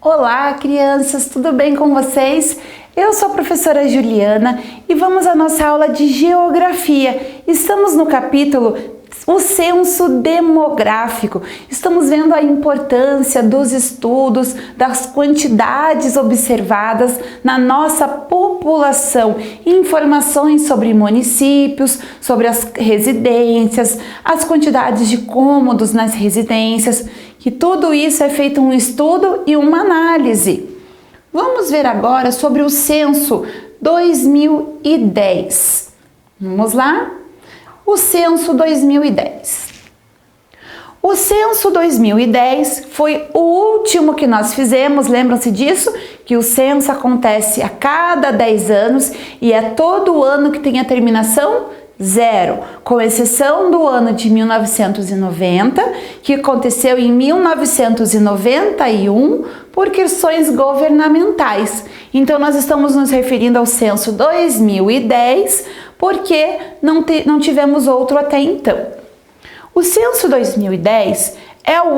Olá, crianças, tudo bem com vocês? Eu sou a professora Juliana e vamos à nossa aula de Geografia. Estamos no capítulo O Censo Demográfico. Estamos vendo a importância dos estudos, das quantidades observadas na nossa população, informações sobre municípios, sobre as residências, as quantidades de cômodos nas residências, que tudo isso é feito um estudo e uma análise. Vamos ver agora sobre o censo 2010. Vamos lá? O censo 2010. O censo 2010 foi o último que nós fizemos, lembram-se disso? Que o censo acontece a cada 10 anos e é todo ano que tem a terminação 0, com exceção do ano de 1990, que aconteceu em 1991 por questões governamentais. Então nós estamos nos referindo ao censo 2010 porque não tivemos outro até então. O censo 2010 é o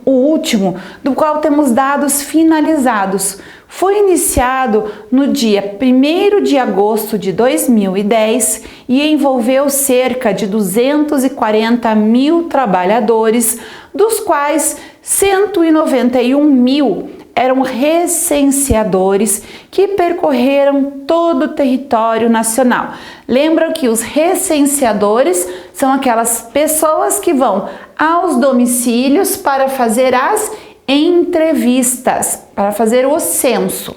último do qual temos dados finalizados. Foi iniciado no dia 1º de agosto de 2010 e envolveu cerca de 240 mil trabalhadores, dos quais 191 mil eram recenseadores que percorreram todo o território nacional. Lembram que os recenseadores são aquelas pessoas que vão aos domicílios para fazer as entrevistas, para fazer o censo.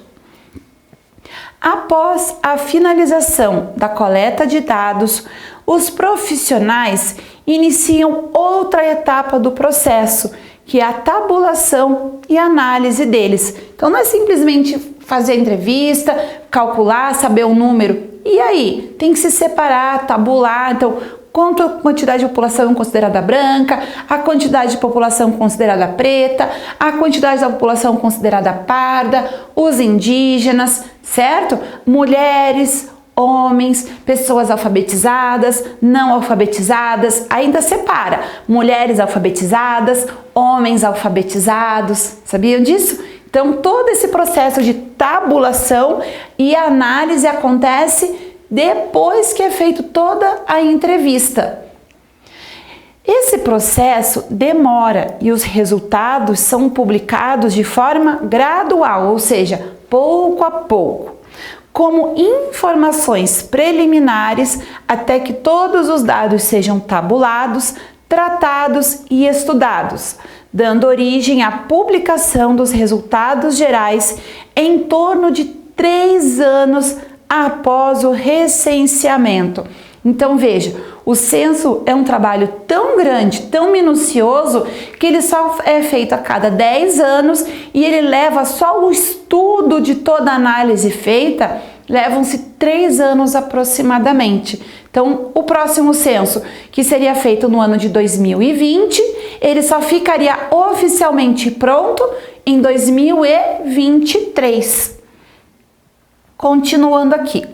Após a finalização da coleta de dados, os profissionais iniciam outra etapa do processo, que é a tabulação e análise deles. Então não é simplesmente fazer a entrevista, calcular, saber o número. E aí? Tem que se separar, tabular. Então, quanto a quantidade de população considerada branca, a quantidade de população considerada preta, a quantidade da população considerada parda, os indígenas, certo? Mulheres, homens, pessoas alfabetizadas, não alfabetizadas, ainda separa mulheres alfabetizadas, homens alfabetizados, sabiam disso? Então todo esse processo de tabulação e análise acontece depois que é feito toda a entrevista. Esse processo demora e os resultados são publicados de forma gradual, ou seja, pouco a pouco, como informações preliminares até que todos os dados sejam tabulados, tratados e estudados, dando origem à publicação dos resultados gerais em torno de 3 anos após o recenseamento. Então veja, o censo é um trabalho tão grande, tão minucioso, que ele só é feito a cada 10 anos e ele leva só o estudo de toda a análise feita, levam-se 3 anos aproximadamente. Então o próximo censo, que seria feito no ano de 2020, ele só ficaria oficialmente pronto em 2023. Continuando aqui.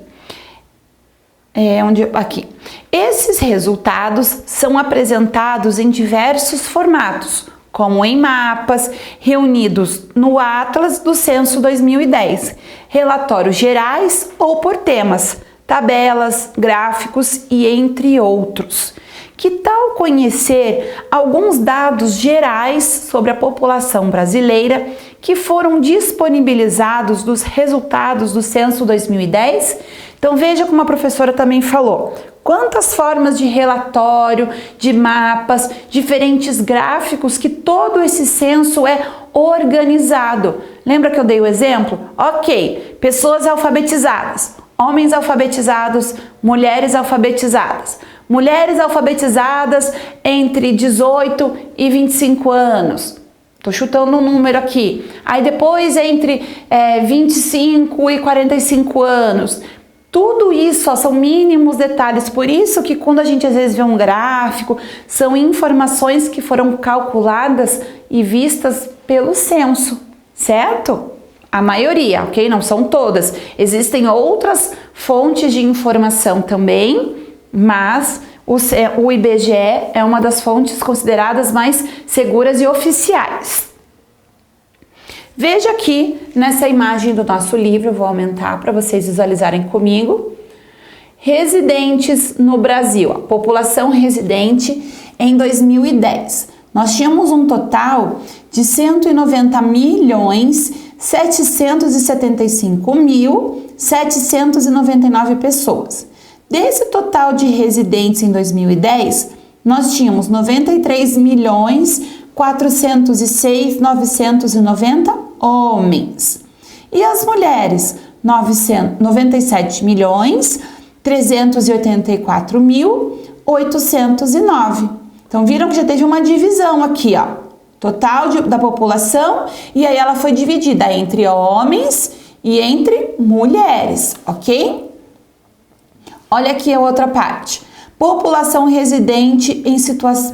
Aqui. Esses resultados são apresentados em diversos formatos, como em mapas, reunidos no Atlas do Censo 2010, relatórios gerais ou por temas, tabelas, gráficos e entre outros. Que tal conhecer alguns dados gerais sobre a população brasileira que foram disponibilizados dos resultados do Censo 2010? Então veja como a professora também falou. Quantas formas de relatório, de mapas, diferentes gráficos que todo esse censo é organizado. Lembra que eu dei o exemplo? Ok, pessoas alfabetizadas, homens alfabetizados, mulheres alfabetizadas. Mulheres alfabetizadas entre 18 e 25 anos. Estou chutando um número aqui. Aí depois entre 25 e 45 anos. Tudo isso são mínimos detalhes, por isso que quando a gente às vezes vê um gráfico, são informações que foram calculadas e vistas pelo censo, certo? A maioria, ok? Não são todas. Existem outras fontes de informação também, mas o IBGE é uma das fontes consideradas mais seguras e oficiais. Veja aqui nessa imagem do nosso livro, eu vou aumentar para vocês visualizarem comigo. Residentes no Brasil, a população residente em 2010. Nós tínhamos um total de 190.775.799 pessoas. Desse total de residentes em 2010, nós tínhamos 93.406.990 homens. E as mulheres? 97.384.809. Então, viram que já teve uma divisão aqui, ó. Total da população, e aí ela foi dividida entre homens e entre mulheres, ok? Olha aqui a outra parte. População residente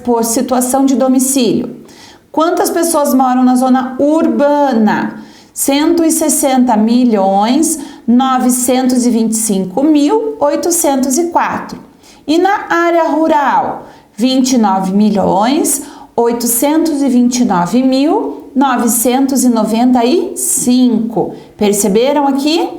por situação de domicílio. Quantas pessoas moram na zona urbana? 160.925.804. E na área rural? 29.829.995. Perceberam aqui?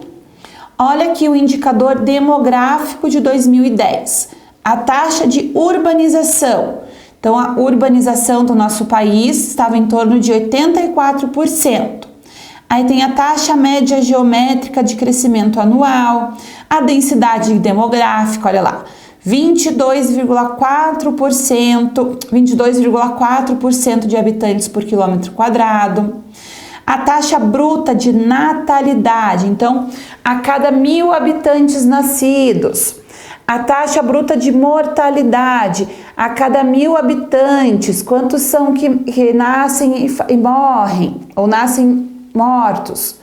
Olha aqui o indicador demográfico de 2010. A taxa de urbanização. Então, a urbanização do nosso país estava em torno de 84%. Aí tem a taxa média geométrica de crescimento anual, a densidade demográfica, olha lá, 22,4% de habitantes por quilômetro quadrado. A taxa bruta de natalidade, então, a cada 1.000 habitantes nascidos. A taxa bruta de mortalidade, a cada 1.000 habitantes, quantos são que nascem e morrem, ou nascem mortos.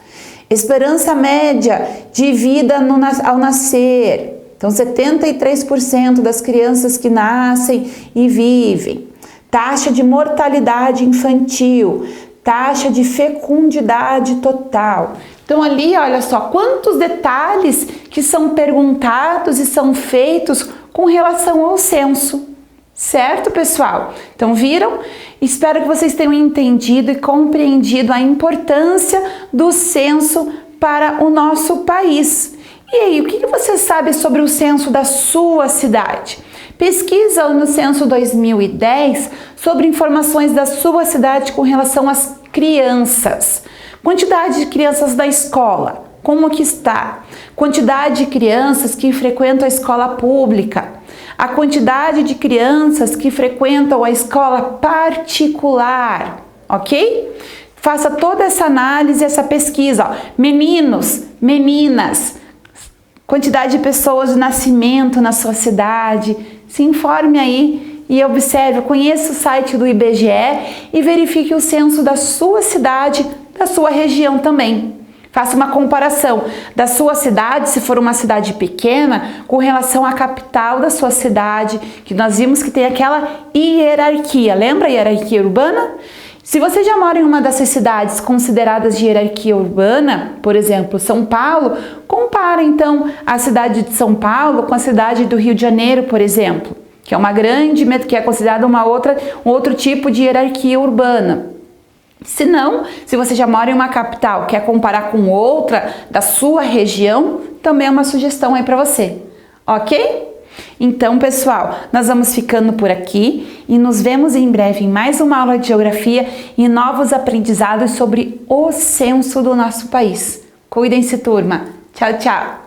Esperança média de vida ao nascer. Então, 73% das crianças que nascem e vivem. Taxa de mortalidade infantil, taxa de fecundidade total. Então, ali, olha só, quantos detalhes que são perguntados e são feitos com relação ao censo. Certo, pessoal? Então, viram? Espero que vocês tenham entendido e compreendido a importância do censo para o nosso país. E aí, o que você sabe sobre o censo da sua cidade? Pesquisa no censo 2010 sobre informações da sua cidade com relação às crianças. Quantidade de crianças da escola, como que está? Quantidade de crianças que frequentam a escola pública. A quantidade de crianças que frequentam a escola particular, ok? Faça toda essa análise, essa pesquisa. Ó. Meninos, meninas, quantidade de pessoas de nascimento na sua cidade. Se informe aí e observe, conheça o site do IBGE e verifique o censo da sua cidade, da sua região também. Faça uma comparação da sua cidade, se for uma cidade pequena, com relação à capital da sua cidade, que nós vimos que tem aquela hierarquia. Lembra a hierarquia urbana? Se você já mora em uma dessas cidades consideradas de hierarquia urbana, por exemplo, São Paulo, compara então a cidade de São Paulo com a cidade do Rio de Janeiro, por exemplo, que é uma grande, que é considerada um outro tipo de hierarquia urbana. Se não, se você já mora em uma capital, quer comparar com outra da sua região, também é uma sugestão aí para você, ok? Então, pessoal, nós vamos ficando por aqui e nos vemos em breve em mais uma aula de geografia e novos aprendizados sobre o censo do nosso país. Cuidem-se, turma. Tchau, tchau!